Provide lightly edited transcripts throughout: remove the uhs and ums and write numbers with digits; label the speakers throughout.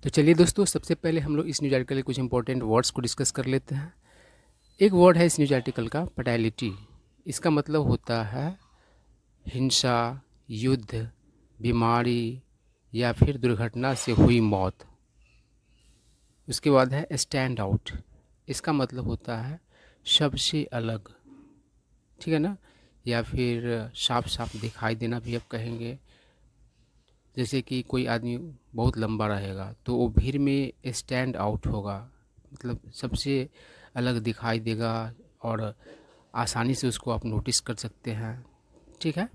Speaker 1: तो चलिए दोस्तों, सबसे पहले हम लोग इस न्यूज़ आर्टिकल के कुछ इंपॉर्टेंट वर्ड्स को डिस्कस कर लेते हैं। एक वर्ड है इस न्यूज़ आर्टिकल का, फर्टाइलिटी। इसका मतलब होता है हिंसा, युद्ध, बीमारी या फिर दुर्घटना से हुई मौत। उसके बाद है स्टैंड आउट। इसका मतलब होता है सबसे अलग, ठीक है ना, या फिर साफ साफ दिखाई देना भी आप कहेंगे। जैसे कि कोई आदमी बहुत लंबा रहेगा तो वो भीड़ में स्टैंड आउट होगा, मतलब सबसे अलग दिखाई देगा और आसानी से उसको आप नोटिस कर सकते हैं, ठीक है।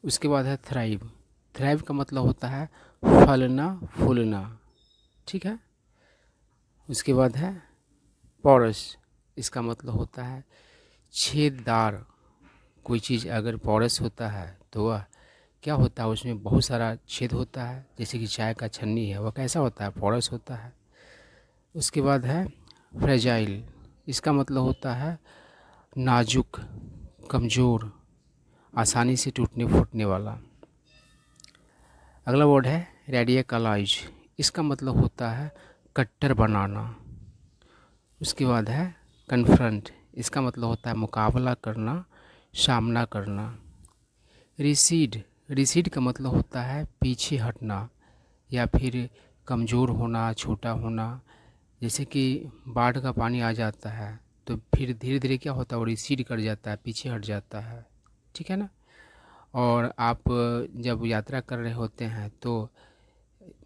Speaker 1: उसके बाद है थ्राइव। थ्राइव का मतलब होता है फलना फूलना, ठीक है। उसके बाद है पॉरस। इसका मतलब होता है छेददार। कोई चीज़ अगर पॉरस होता है तो वह क्या होता है, उसमें बहुत सारा छेद होता है। जैसे कि चाय का छन्नी है, वह कैसा होता है, पोरस होता है। उसके बाद है फ्रेजाइल। इसका मतलब होता है नाजुक, कमज़ोर, आसानी से टूटने फूटने वाला। अगला वर्ड है रेडिकलाइज। इसका मतलब होता है कट्टर बनाना। उसके बाद है कन्फ्रंट। इसका मतलब होता है मुकाबला करना, सामना करना। रिसीड। रिसीड का मतलब होता है पीछे हटना या फिर कमज़ोर होना, छोटा होना। जैसे कि बाढ़ का पानी आ जाता है तो फिर धीरे धीरे क्या होता है, वो रिसीड कर जाता है, पीछे हट जाता है, ठीक है ना। और आप जब यात्रा कर रहे होते हैं तो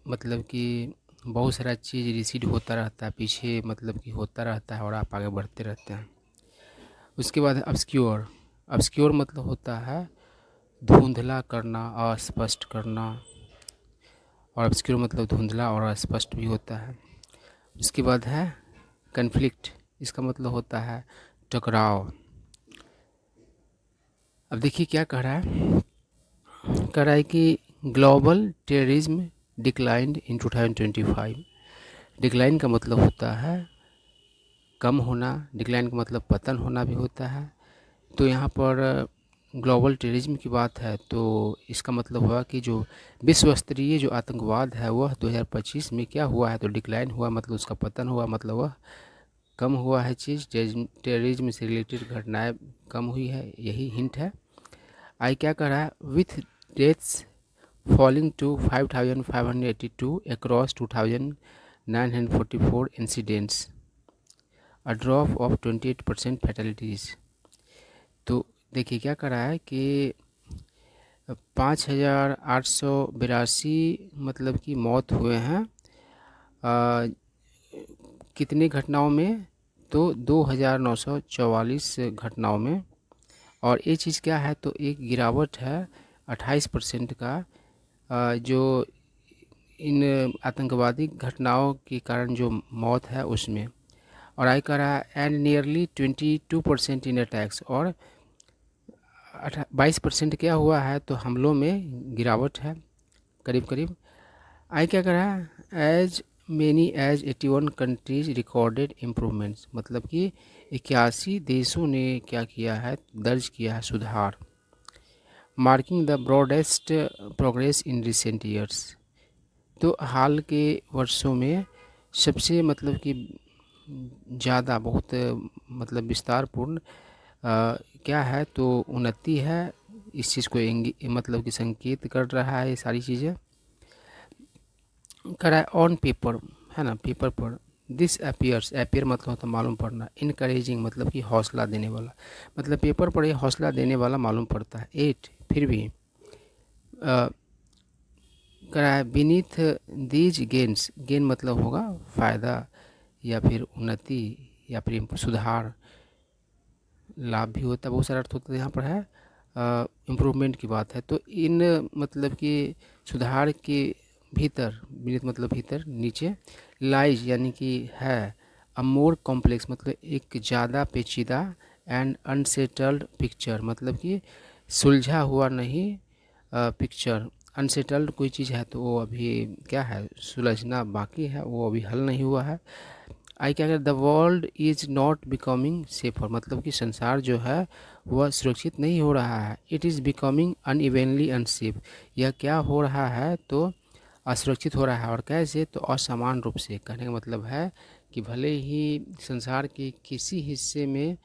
Speaker 1: मतलब कि बहुत सारा चीज़ रिसीड होता रहता है, पीछे मतलब कि होता रहता है और आप आगे बढ़ते रहते हैं। उसके बाद है ऑब्सक्योर। ऑब्सक्योर मतलब होता है धुंधला करना, अस्पष्ट करना। और ऑब्सक्योर मतलब धुंधला और अस्पष्ट भी होता है। उसके बाद है कन्फ्लिक्ट। इसका मतलब होता है टकराव। अब देखिए क्या कह रहा है, कह रहा है कि ग्लोबल टेररिज्म डिक्लाइंड इन 2025। डिक्लाइन का मतलब होता है कम होना, डिक्लाइन का मतलब पतन होना भी होता है। तो यहाँ पर ग्लोबल टेररिज्म की बात है तो इसका मतलब हुआ कि जो विश्व स्तरीय जो आतंकवाद है वह 2025 में क्या हुआ है, तो डिक्लाइन हुआ, मतलब उसका पतन हुआ, मतलब वह कम हुआ है। चीज़ टेररिज्म से रिलेटेड घटनाएं कम हुई है, यही हिंट है। आई क्या कर रहा है, with deaths falling to 5582 across 2944 incidents, a drop of 28% fatalities. तो देखिए क्या कर रहा है कि 5882 मतलब कि मौत हुए हैं कितनी घटनाओं में, तो 2944 घटनाओं में। और ये चीज़ क्या है, तो एक गिरावट है 28% का जो इन आतंकवादी घटनाओं के कारण जो मौत है उसमें। और आई कह रहा है एंड नियरली 22% इन अटैक्स, और 22% क्या हुआ है, तो हमलों में गिरावट है करीब करीब। आई क्या कर रहा है, as many as 81 countries recorded improvements, मतलब कि 81 देशों ने क्या किया है, दर्ज किया है सुधार। Marking the broadest progress in recent years. तो हाल के वर्षों में सबसे मतलब कि ज़्यादा बहुत मतलब विस्तारपूर्ण क्या है, तो उन्नति है। इस चीज़ को मतलब कि संकेत कर रहा है ये सारी चीज़ें। करा ऑन पेपर, है ना, पेपर पर। दिस अपीयर्स, अपीयर मतलब होता है मालूम पड़ना, इनकरेजिंग मतलब कि हौसला देने वाला, मतलब पेपर पर ये हौसला देने वाला मालूम पड़ता है। एट फिर भी करा है बीनीथ दीज गेन्स। गेन मतलब होगा फ़ायदा या फिर उन्नति या फिर सुधार, लाभ भी होता है, बहुत सारा अर्थ होता है। यहाँ पर है इम्प्रूवमेंट की बात है, तो इन मतलब कि सुधार के भीतर, बीनीथ मतलब भीतर, नीचे, लाइज यानी कि है, अ मोर कॉम्प्लेक्स मतलब एक ज़्यादा पेचीदा, एंड अनसेटल्ड पिक्चर मतलब कि सुलझा हुआ नहीं पिक्चर। अनसेटल्ड कोई चीज़ है तो वो अभी क्या है, सुलझना बाकी है, वो अभी हल नहीं हुआ है। आई क्या कहते, the world is not becoming safer, मतलब कि संसार जो है वह सुरक्षित नहीं हो रहा है। It is becoming unevenly unsafe, यह क्या हो रहा है, तो असुरक्षित हो रहा है। और कैसे? तो असमान रूप से। कहने का मतलब है कि भले ही संसार के किसी हिस्से में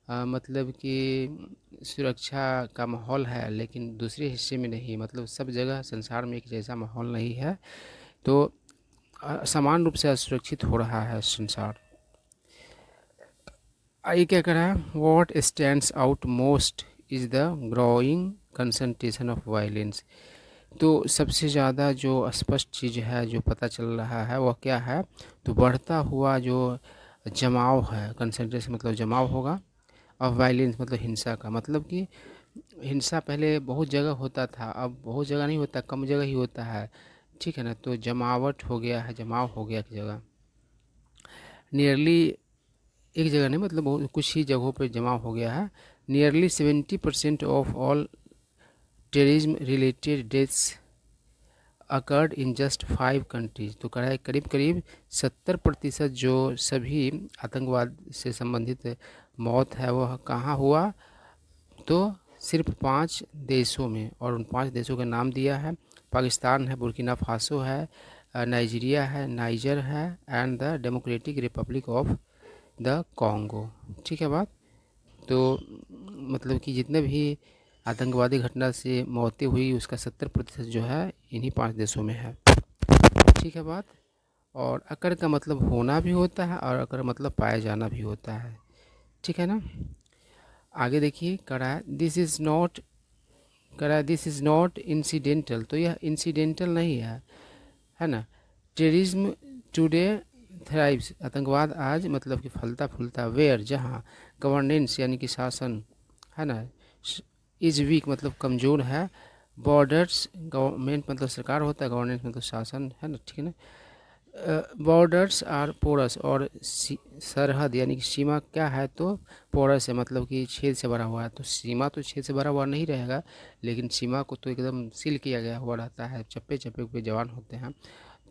Speaker 1: मतलब कि सुरक्षा का माहौल है, लेकिन दूसरे हिस्से में नहीं। मतलब सब जगह संसार में एक जैसा माहौल नहीं है, तो समान रूप से असुरक्षित हो रहा है संसार। आइए क्या कह रहा है? What stands out most is the growing concentration of violence. तो सबसे ज़्यादा जो स्पष्ट चीज़ है, जो पता चल रहा है, वह क्या है? तो बढ़ता हुआ जो जमाव है, कंसंट्रेशन मतलब जमाव होगा, और वायलेंस मतलब हिंसा का। मतलब कि हिंसा पहले बहुत जगह होता था, अब बहुत जगह नहीं होता, कम जगह ही होता है, ठीक है ना। तो जमावट हो गया है, जमाव हो गया एक जगह, नियरली एक जगह नहीं, मतलब बहुत कुछ ही जगहों पर जमाव हो गया है। Nearly 70% of all terrorism related deaths occurred in just 5 countries. तो कह करीब करीब 70% जो सभी आतंकवाद से संबंधित मौत है वह कहाँ हुआ? तो सिर्फ 5 देशों में। और उन 5 देशों का नाम दिया है। पाकिस्तान है, बुर्किना फासो है, नाइजीरिया है, नाइजर है, and the democratic Republic of the Congo. ठीक है बात? तो मतलब कि जितने भी आतंकवादी घटना से मौतें हुई उसका 70% जो है इन्हीं 5 देशों में है। ठीक है बात? और अकर का मतलब होना भी होता है, और अकर मतलब पाया जाना भी होता है। ठीक है ना? आगे देखिए, करा दिस इज़ नॉट इंसिडेंटल। तो यह इंसिडेंटल नहीं है ना। Terrorism today thrives. आतंकवाद आज मतलब कि फलता फूलता, वेयर जहाँ गवर्नेंस यानी कि शासन है ना, इज वीक मतलब कमज़ोर है, बॉर्डर्स गवर्नमेंट मतलब सरकार होता है, गवर्नेंस मतलब शासन है ना, ठीक है ना। बॉर्डर्स आर पोरस, और सरहद यानी कि सीमा क्या है? तो पोरस है, मतलब कि छेद से भरा हुआ है। तो सीमा तो छेद से भरा हुआ नहीं रहेगा, लेकिन सीमा को तो एकदम सील किया गया हुआ रहता है, चप्पे चप्पे पे जवान होते हैं।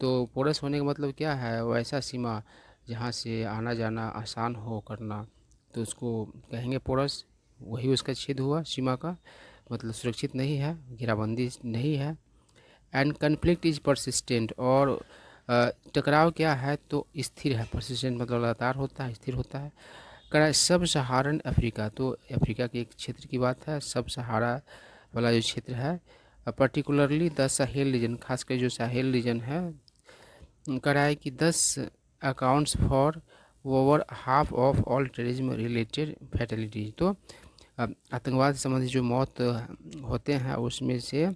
Speaker 1: तो पोरस होने का मतलब क्या है? वैसा सीमा जहाँ से आना जाना आसान हो करना, तो उसको कहेंगे पोरस। वही उसका छेद हुआ सीमा का, मतलब सुरक्षित नहीं है, घेराबंदी नहीं है। And conflict is persistent. और टकराव क्या है? तो स्थिर है। परसिस्टेंट मतलब लगातार होता है, स्थिर होता है। कह सब सहारन अफ्रीका। तो अफ्रीका के एक क्षेत्र की बात है, सब सहारा वाला जो क्षेत्र है, पर्टिकुलरली द साहेल रीजन, खासकर जो साहेल रीजन है। कह रहा है कि 10 accounts for over half of all terrorism related fatalities. तो आतंकवाद से संबंधित जो मौत होते हैं उसमें से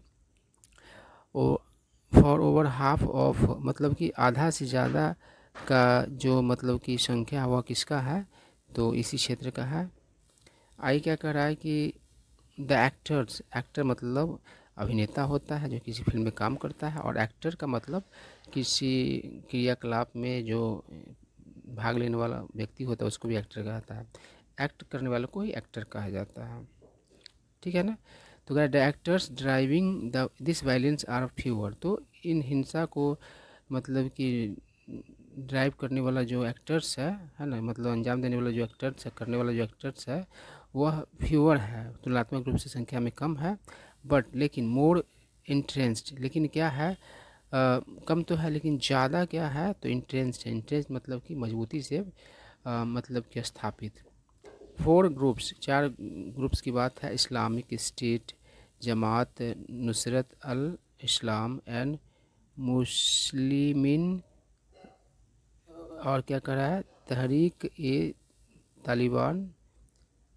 Speaker 1: फॉर ओवर हाफ ऑफ मतलब कि आधा से ज़्यादा का जो मतलब कि संख्या वह किसका है? तो इसी क्षेत्र का है। आई क्या कह रहा है कि द एक्टर्स, एक्टर मतलब अभिनेता होता है जो किसी फिल्म में काम करता है, और एक्टर का मतलब किसी क्रियाकलाप में जो भाग लेने वाला व्यक्ति होता है उसको भी एक्टर कहता है। एक्ट करने वाले को ही एक्टर कहा जाता है। ठीक है ना। तो the actors driving the this violence are fewer. तो इन हिंसा को मतलब कि ड्राइव करने वाला जो एक्टर्स है ना, मतलब अंजाम देने वाला जो एक्टर्स है, करने वाला जो एक्टर्स है, वह फ्यूअर है, तुलनात्मक रूप से संख्या में कम है। बट लेकिन मोर इंट्रेंस्ड, लेकिन क्या है? कम तो है लेकिन ज़्यादा क्या है? तो इंट्रेंस्ड है। इंट्रेंस्ड मतलब कि मजबूती से मतलब कि स्थापित। 4 ग्रुप्स, 4 ग्रुप्स की बात है। Islamic State, Jamaat Nusrat al Islam and Muslimin, और क्या कर रहा है? Tehreek e Taliban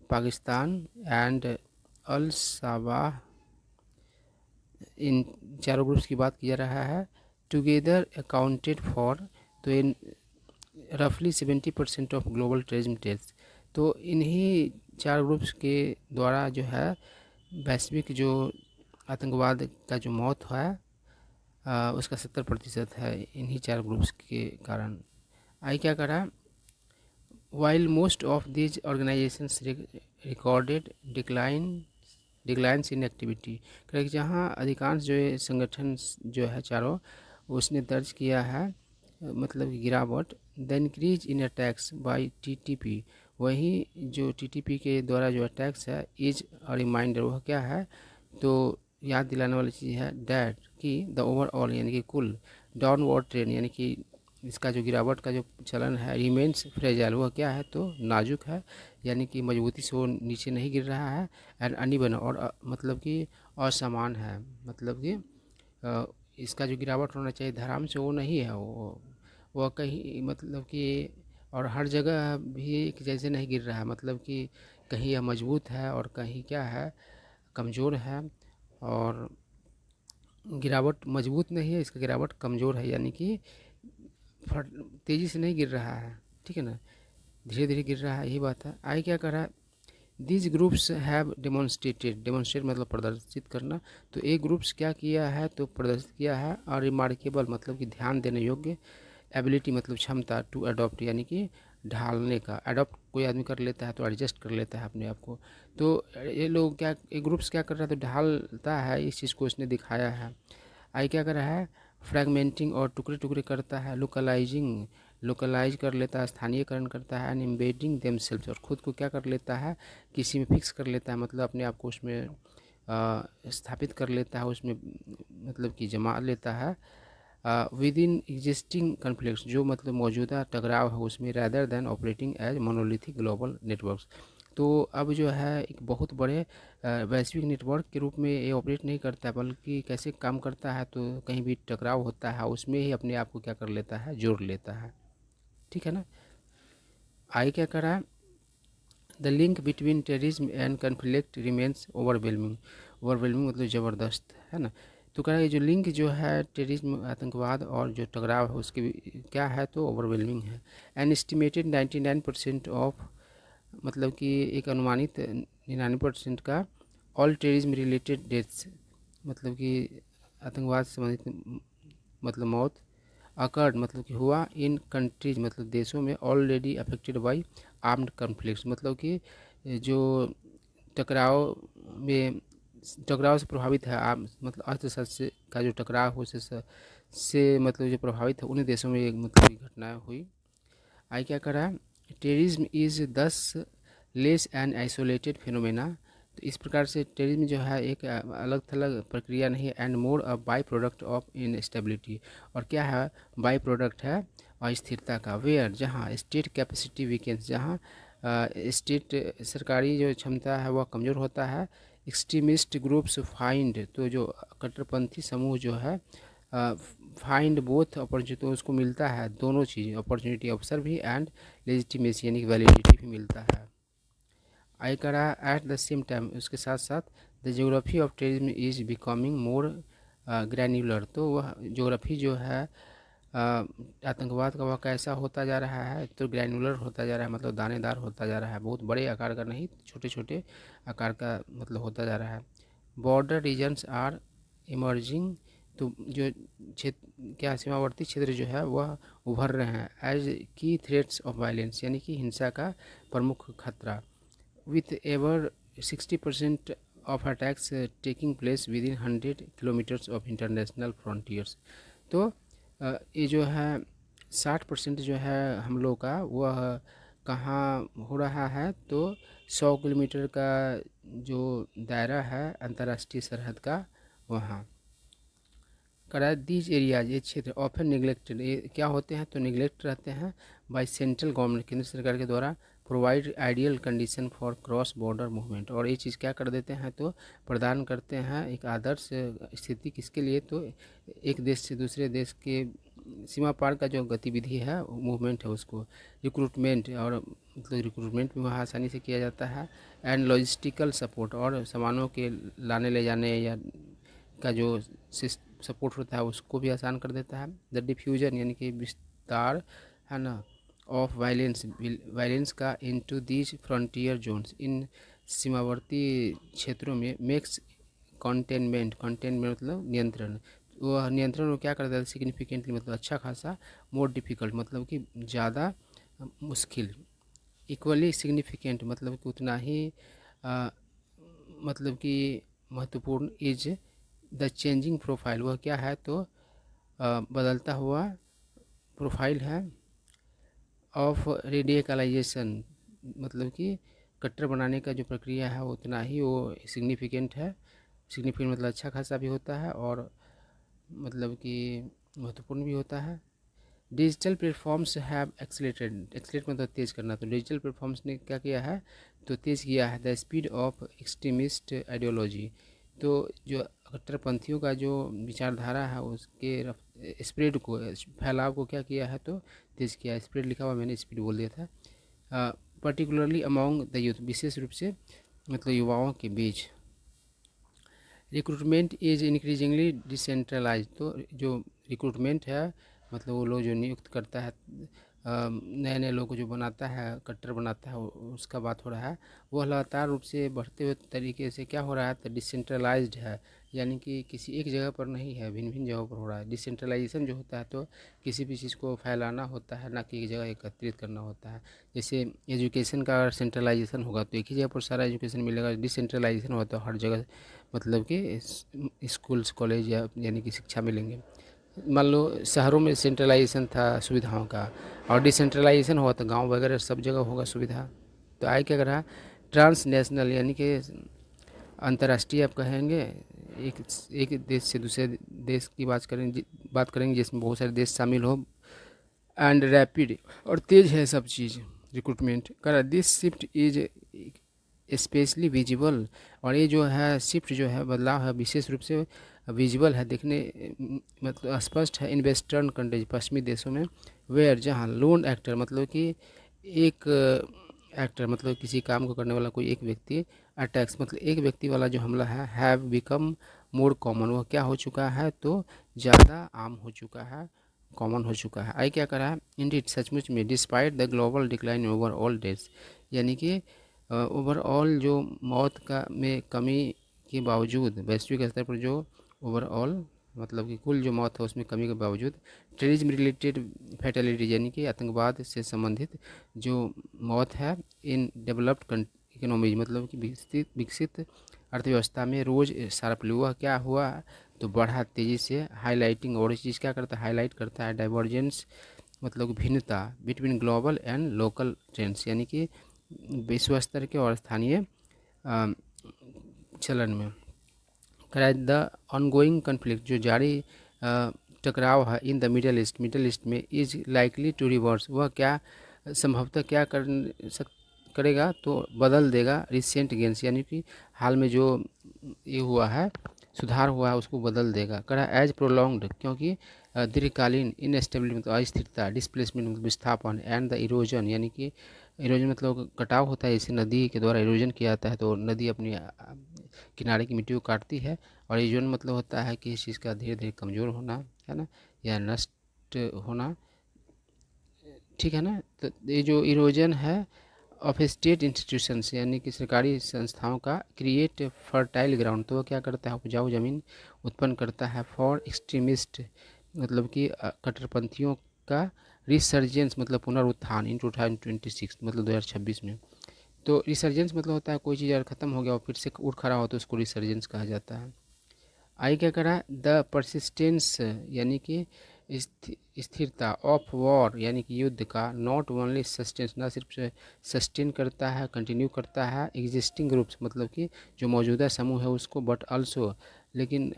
Speaker 1: Pakistan and al Sabah. इन चारों ग्रुप्स की बात किया रहा है। टुगेदर अकाउंटेड फॉर, तो इन रफली 70% ऑफ ग्लोबल टेररिज्म डेथ्स। तो इन्हीं 4 ग्रुप्स के द्वारा जो है वैश्विक जो आतंकवाद का जो मौत है उसका 70% है इन्हीं 4 ग्रुप्स के कारण। आई क्या करा? While most of these organisations recorded declines in activity. Correct, जहाँ अधिकांश जो ये संगठन जो है चारों, उसने दर्ज किया है मतलब गिरावट। The increase in attacks by TTP. वही जो टीटीपी के द्वारा जो अटैक्स है, इज अ रिमाइंडर, वह क्या है? तो याद दिलाने वाली चीज़ है, डैट कि द ओवरऑल यानी कि कुल डाउनवर्ड ट्रेंड यानी कि इसका जो गिरावट का जो चलन है रिमेन्स फ्रेजाइल, वह क्या है तो नाजुक है, यानी कि मजबूती से वो नीचे नहीं गिर रहा है। एंड अनइवन और मतलब कि असमान है, मतलब कि इसका जो गिरावट होना चाहिए धराम से वो नहीं है, वो कहीं मतलब कि और हर जगह भी एक जैसे नहीं गिर रहा है, मतलब कि कहीं यह मजबूत है और कहीं क्या है कमज़ोर है। और गिरावट मजबूत नहीं है, इसका गिरावट कमज़ोर है, यानी कि फट तेज़ी से नहीं गिर रहा है, ठीक है ना, धीरे धीरे गिर रहा है, यही बात है। आगे क्या कर रहा है, दिस ग्रुप्स हैव डेमोन्स्ट्रेट मतलब प्रदर्शित करना। तो एक ग्रुप्स क्या किया है तो प्रदर्शित किया है और रिमार्केबल मतलब कि ध्यान देने योग्य, एबिलिटी मतलब क्षमता, टू अडॉप्ट यानी कि ढालने का। अडॉप्ट कोई आदमी कर लेता है तो एडजस्ट कर लेता है अपने आप को, तो ये लोग क्या, ये ग्रुप्स क्या कर रहा है तो ढालता है, इस चीज़ को इसने दिखाया है। आई क्या कर रहा है, फ्रैगमेंटिंग और टुकड़े टुकड़े करता है, लोकलाइजिंग लोकलाइज कर लेता है, स्थानीयकरण करता है, एंड एम्बेडिंग देमसेल्व्स और खुद को क्या कर लेता है किसी में फिक्स कर लेता है, मतलब अपने आप को उसमें स्थापित कर लेता है, उसमें मतलब कि जमा लेता है विद इन एग्जिस्टिंग कन्फ्लिक्ट्स, जो मतलब मौजूदा टकराव है उसमें, rather than operating as monolithic global networks. तो अब जो है एक बहुत बड़े वैश्विक नेटवर्क के रूप में ये ऑपरेट नहीं करता है, बल्कि कैसे काम करता है तो कहीं भी टकराव होता है उसमें ही अपने आप को क्या कर लेता है जोड़ लेता है, ठीक है ना। आगे क्या करा, the link between terrorism and conflict remains overwhelming, overwhelming मतलब ज़बरदस्त है ना। तो कह रहा है जो लिंक जो है टेररिज्म आतंकवाद और जो टकराव है उसके क्या है तो ओवरवेलमिंग है। एंड एस्टिमेटेड 99% ऑफ मतलब कि एक अनुमानित 99% का ऑल टेररिज्म रिलेटेड डेथ्स मतलब कि आतंकवाद से संबंधित मतलब मौत अकर्ड मतलब कि हुआ इन कंट्रीज मतलब देशों में already affected by armed conflicts, मतलब कि जो टकराव में टकराव से प्रभावित है आम मतलब अर्थशास्त्र का जो टकराव हो से मतलब जो प्रभावित है उन्हीं देशों में एक मतलब घटनाएं हुई। आई क्या करा, टेररिज्म इज़ दस लेस एंड आइसोलेटेड फिनोमेना, तो इस प्रकार से टेररिज्म जो है एक अलग थलग प्रक्रिया नहीं है, and more a by product of instability, और क्या है बाई प्रोडक्ट है अस्थिरता का, वेयर जहाँ स्टेट कैपेसिटी वीकेंस, जहाँ स्टेट सरकारी जो क्षमता है वह कमज़ोर होता है। एक्सट्रीमिस्ट ग्रुप्स फाइंड, तो जो कट्टरपंथी समूह जो है फाइंड बोथ अपॉर्चुनिटी, तो उसको मिलता है दोनों चीज़, अपॉर्चुनिटी अवसर भी एंड लेजिटिमेसी यानी कि वैलिडिटी भी मिलता है। आई करा एट द सेम टाइम, उसके साथ साथ the geography of terrorism is becoming more granular, तो वह ज्योग्राफी जो है आतंकवाद का वह कैसा होता जा रहा है तो ग्रैन्युलर होता जा रहा है, मतलब दानेदार होता जा रहा है, बहुत बड़े आकार का नहीं छोटे छोटे आकार का मतलब होता जा रहा है। बॉर्डर रीजन्स आर इमर्जिंग, तो जो क्षेत्र क्या सीमावर्ती क्षेत्र जो है वह उभर रहे हैं एज की थ्रेट्स ऑफ वायलेंस, यानी कि हिंसा का प्रमुख खतरा, with ever 60% of attacks taking place within 100 kilometers of international frontiers। तो ये जो है 60% जो है हम लोग का वह कहाँ हो रहा है तो 100 किलोमीटर का जो दायरा है अंतर्राष्ट्रीय सरहद का वहाँ करा। दीज एरियाज ये क्षेत्र ऑफन निगलेक्टेड, ये क्या होते हैं तो निगलेक्ट रहते हैं बाय सेंट्रल गवर्नमेंट केंद्र सरकार के द्वारा, provide ideal condition for cross border movement, और ये चीज़ क्या कर देते हैं तो प्रदान करते हैं एक आदर्श स्थिति किसके लिए तो एक देश से दूसरे देश के सीमा पार का जो गतिविधि है मूवमेंट है उसको, रिक्रूटमेंट और मतलब रिक्रूटमेंट भी वहाँ आसानी से किया जाता है, एंड लॉजिस्टिकल सपोर्ट और सामानों के लाने ले जाने या का जो सपोर्ट होता है उसको भी आसान कर देता है। द डिफ्यूजन यानी कि विस्तार है ना ऑफ वायलेंस का इनटू दीज फ्रंटियर जोन्स, इन सीमावर्ती क्षेत्रों में मेक्स कंटेनमेंट मतलब नियंत्रण, वह नियंत्रण को क्या कर देता है सिग्निफिकेंटली मतलब अच्छा खासा, मोर डिफ़िकल्ट मतलब कि ज़्यादा मुश्किल, इक्वली सिग्निफिकेंट मतलब कि उतना ही मतलब कि महत्वपूर्ण, इज द चेंजिंग प्रोफाइल, वह क्या है तो बदलता हुआ प्रोफाइल है ऑफ रेडिकलाइजेशन, मतलब कि कट्टर बनाने का जो प्रक्रिया है उतना ही वो सिग्निफिकेंट है, सिग्निफिकेंट मतलब अच्छा खासा भी होता है और मतलब कि महत्वपूर्ण भी होता है। डिजिटल प्लेटफॉर्म्स हैव एक्सलेट मतलब तेज़ करना, तो डिजिटल प्लेटफॉर्म्स ने क्या किया है, तो तेज़ किया है the speed of extremist ideology. तो जो कट्टरपंथियों का जो विचारधारा है उसके स्प्रेड को, फैलाव को क्या किया है, तो तेज़ किया है। स्प्रेड लिखा हुआ, मैंने स्पीड बोल दिया था। पर्टिकुलरली अमॉन्ग द यूथ, विशेष रूप से मतलब युवाओं के बीच। रिक्रूटमेंट इज इंक्रीजिंगली डिसेंट्रलाइज, तो जो रिक्रूटमेंट है मतलब वो लोग जो नियुक्त करता है, नए नए लोग को जो बनाता है, कट्टर बनाता है, उसका बात हो रहा है। वो लगातार रूप से बढ़ते हुए तरीके से क्या हो रहा है, तो डिसेंट्रलाइज्ड है, यानी कि किसी एक जगह पर नहीं है, भिन्न भिन्न जगहों पर हो रहा है। डिसेंट्रलाइजेशन जो होता है तो किसी भी चीज़ को फैलाना होता है, ना कि एक जगह एकत्रित करना होता है। जैसे एजुकेशन का अगर सेंट्रलाइजेशन होगा तो एक ही जगह पर सारा एजुकेशन मिलेगा। डिसेंट्रलाइजेशन होता है हर जगह मतलब कि स्कूल्स कॉलेज या यानी कि शिक्षा मिलेंगे। मान लो शहरों में सेंट्रलाइजेशन था सुविधाओं का, और डिसेंट्रलाइजेशन हुआ तो गांव वगैरह सब जगह होगा सुविधा। तो आगे क्या करा, ट्रांसनेशनल यानी कि अंतर्राष्ट्रीय आप कहेंगे, एक एक देश से दूसरे देश की बात करेंगे जिसमें बहुत सारे देश शामिल हो। एंड रैपिड, और तेज़ है सब चीज़। रिक्रूटमेंट करा, this shift is specially visible, और ये जो है शिफ्ट जो है, बदलाव है, विशेष रूप से विजिबल है, देखने मतलब स्पष्ट है। इन वेस्टर्न कंट्रीज, पश्चिमी देशों में, वेयर जहाँ लोन एक्टर मतलब कि एक एक्टर मतलब किसी काम को करने वाला कोई एक व्यक्ति, अटैक्स मतलब एक व्यक्ति वाला जो हमला है, हैव बिकम मोर कॉमन, वह क्या हो चुका है, तो ज़्यादा आम हो चुका है, कॉमन हो चुका है। आई क्या करा है, इंडिट सचमुच में, despite the global decline overall deaths, यानी कि ओवरऑल जो मौत का में कमी के बावजूद, वैश्विक स्तर पर जो ओवरऑल मतलब कि कुल जो मौत है उसमें कमी के बावजूद, टेररिज्म रिलेटेड फैटेलिटी यानी कि आतंकवाद से संबंधित जो मौत है, इन डेवलप्ड इकोनॉमीज मतलब कि विकसित अर्थव्यवस्था में रोज़ शार्पली हुआ, क्या हुआ, तो बढ़ा तेज़ी से। हाईलाइटिंग, और इस चीज़ क्या करता है, हाईलाइट करता है डाइवर्जेंस मतलब कि भिन्नता between global and local trends, यानी कि विश्व स्तर के और स्थानीय चलन में। कराए द ऑनगोइंग कन्फ्लिक्ट, जो जारी टकराव है, इन द मिडल ईस्ट में, इज लाइकली टू रिवर्स, वह क्या संभवतः क्या करेगा, तो बदल देगा रिसेंट गेंस, यानी कि हाल में जो ये हुआ है, सुधार हुआ है, उसको बदल देगा। करा एज प्रोलॉन्ग्ड, क्योंकि दीर्घकालीन इनस्टेबिलिटी मतलब अस्थिरता, डिस्प्लेसमेंट मतलब विस्थापन, एंड द इरोजन यानी कि इरोजन मतलब कटाव होता है, जैसे नदी के द्वारा इरोजन किया जाता है, तो नदी अपनी किनारे की मिट्टी को काटती है, और इरोजन मतलब होता है कि इस चीज़ का धीरे धीरे कमज़ोर होना, है ना, या नष्ट होना, ठीक है ना। तो ये जो इरोजन है ऑफ स्टेट इंस्टीट्यूशंस यानी कि सरकारी संस्थाओं का, क्रिएट फर्टाइल ग्राउंड, तो वो क्या करता है, उपजाऊ ज़मीन उत्पन्न करता है, फॉर एक्सट्रीमिस्ट मतलब कि कट्टरपंथियों का, रिसर्जेंस मतलब पुनरुत्थान, इन 2026 मतलब 2026 में। तो रिसर्जेंस मतलब होता है कोई चीज़ अगर ख़त्म हो गया और फिर से उठ खड़ा हो तो उसको रिसर्जेंस कहा जाता है। आई क्या करा, द परसिस्टेंस यानी कि स्थिरता, ऑफ वॉर यानी कि युद्ध का, नॉट ओनली सस्टेंस न सिर्फ सस्टेन करता है, कंटिन्यू करता है, एग्जिस्टिंग ग्रुप्स मतलब कि जो मौजूदा समूह है उसको, बट ऑल्सो लेकिन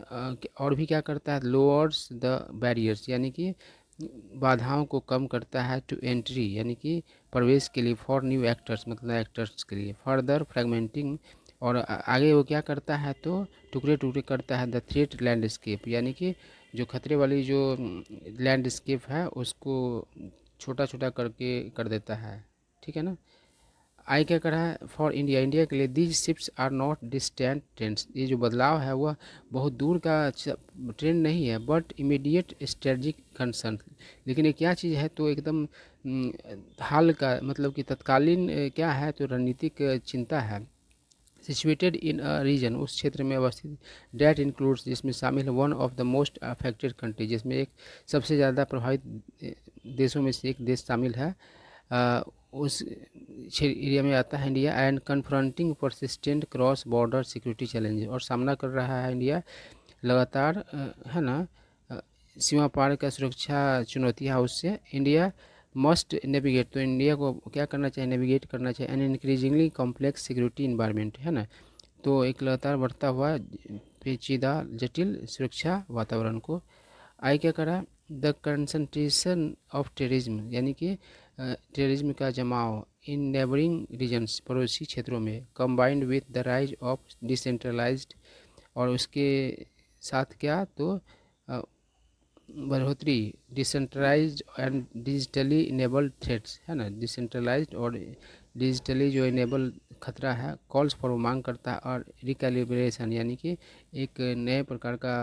Speaker 1: और भी क्या करता है, लोअर्स द बैरियर्स यानी कि बाधाओं को कम करता है, टू एंट्री यानी कि प्रवेश के लिए, फॉर न्यू एक्टर्स मतलब एक्टर्स के लिए, फर्दर फ्रेगमेंटिंग, और आगे वो क्या करता है, तो टुकड़े टुकड़े करता है, द थ्रेट लैंडस्केप यानी कि जो खतरे वाली जो लैंडस्केप है उसको छोटा छोटा करके कर देता है, ठीक है ना। आई क्या करा है, फॉर इंडिया, इंडिया के लिए, these shifts are not distant trends, ये जो बदलाव है वह बहुत दूर का ट्रेंड नहीं है, बट इमीडिएट स्ट्रेटजिक कंसर्न, लेकिन ये क्या चीज़ है, तो एकदम हाल का मतलब कि तत्कालीन क्या है, तो रणनीतिक चिंता है। सिचुएटेड इन अ रीजन, उस क्षेत्र में अवस्थित, डैट इंक्लूड्स जिसमें शामिल है, one of the most affected country, जिसमें एक सबसे ज़्यादा प्रभावित देशों में से एक देश शामिल है, उस एरिया में आता है India. And confronting persistent cross border security challenge, और सामना कर रहा है इंडिया लगातार है ना, सीमा पार का सुरक्षा चुनौतियाँ, उससे इंडिया मस्ट नेविगेट, तो इंडिया को क्या करना चाहिए, नेविगेट करना चाहिए, an increasingly complex security environment, है ना, तो एक लगातार बढ़ता हुआ पेचीदा जटिल सुरक्षा वातावरण को आई क्या करा, द कंसंट्रेशन ऑफ टेररिज्म, यानी कि टेररिज्म का जमाव इन नेबरिंग रीजन्स, पड़ोसी क्षेत्रों में, combined with the rise of decentralised, और उसके साथ क्या, तो बढ़ोतरी decentralised and digitally enabled threats, है ना, डिसेंट्रलाइज्ड और डिजिटली जो इनेबल खतरा है, कॉल्स फॉर, मांग करता है, और रिकैलिब्रेशन, यानी कि एक नए प्रकार का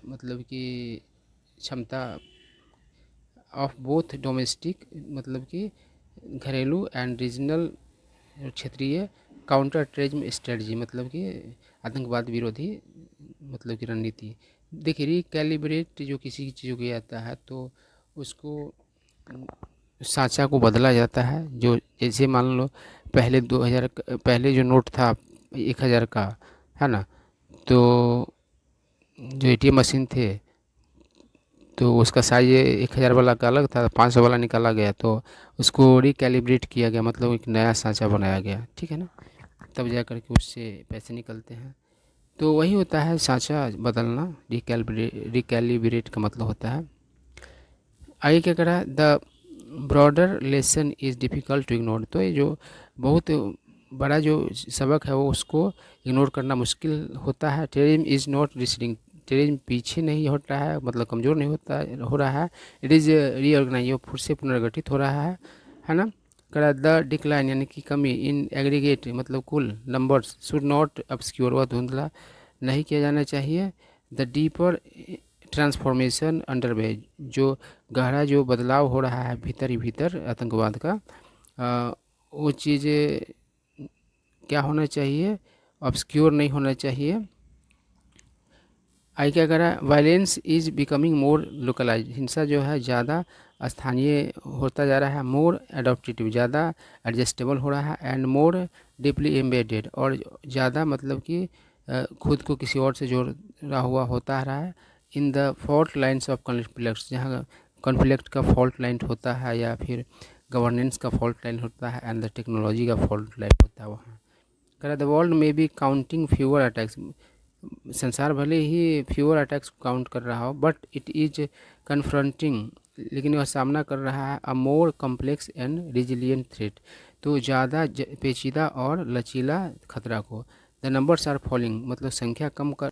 Speaker 1: मतलब कि क्षमता ऑफ बोथ डोमेस्टिक, मतलब कि घरेलू एंड रीजनल, क्षेत्रीय काउंटर टेररिज्म स्ट्रेटजी, मतलब कि आतंकवाद विरोधी मतलब की रणनीति। देखिए, रिकैलिब्रेट जो किसी चीज़ को किया जाता है तो उसको साँचा को बदला जाता है। जो जैसे मान लो पहले 2000 पहले जो नोट था 1000 का, है ना, तो जो एटीएम मशीन थे तो उसका साइज 1000 वाला का अलग था, 500 वाला निकाला गया, तो उसको रिकैलिब्रेट किया गया, मतलब एक नया साँचा बनाया गया, ठीक है ना, तब जा कर के उससे पैसे निकलते हैं। तो वही होता है साँचा बदलना, रिकैलिब्रेट का मतलब होता है। आगे क्या करा, the broader lesson is difficult to ignore, तो ये जो बहुत बड़ा जो सबक है वो उसको इग्नोर करना मुश्किल होता है। Terrorism is not receding, terrorism पीछे नहीं हट रहा है, मतलब कमज़ोर नहीं होता हो रहा है। इट इज़ रीऑर्गेनाइज, वो फिर से पुनर्गठित हो रहा है ना। करा द डिक्लाइन, यानी कि कमी इन एग्रीगेट, मतलब कुल नंबर्स, शुड नॉट ऑब्सक्योर, वह धुंधला नहीं किया जाना चाहिए। द डीपर ट्रांसफॉर्मेशन अंडरवे, जो गहरा जो बदलाव हो रहा है भीतर ही भीतर आतंकवाद का, वो चीज़ें क्या होना चाहिए, ऑब्सक्योर नहीं होना चाहिए। आई क्या करा, violence is becoming more localise, हिंसा जो है ज़्यादा स्थानीय होता जा रहा है, मोर एडोप्टेटिव, ज़्यादा एडजस्टेबल हो रहा है, एंड मोर डीपली एम्बेडेड, और ज़्यादा मतलब कि खुद को किसी और से जोड़ा हुआ होता रहा है। In the fault lines of conflicts, जहाँ कॉन्फ्लिक्ट का फॉल्ट लाइन होता है या फिर गवर्नेंस का फॉल्ट लाइन होता है, एंड द टेक्नोलॉजी का फॉल्ट लाइन होता है वहाँ। कह रहा द वर्ल्ड में बी काउंटिंग फ्यूअर अटैक्स, संसार भले ही फ्यूअर अटैक्स को काउंट कर रहा हो, बट इट इज़ कन्फ्रंटिंग, लेकिन वह सामना कर रहा है a more complex and resilient threat, तो ज़्यादा पेचीदा और लचीला खतरा को। द नंबर्स आर फॉलिंग, मतलब संख्या कम कर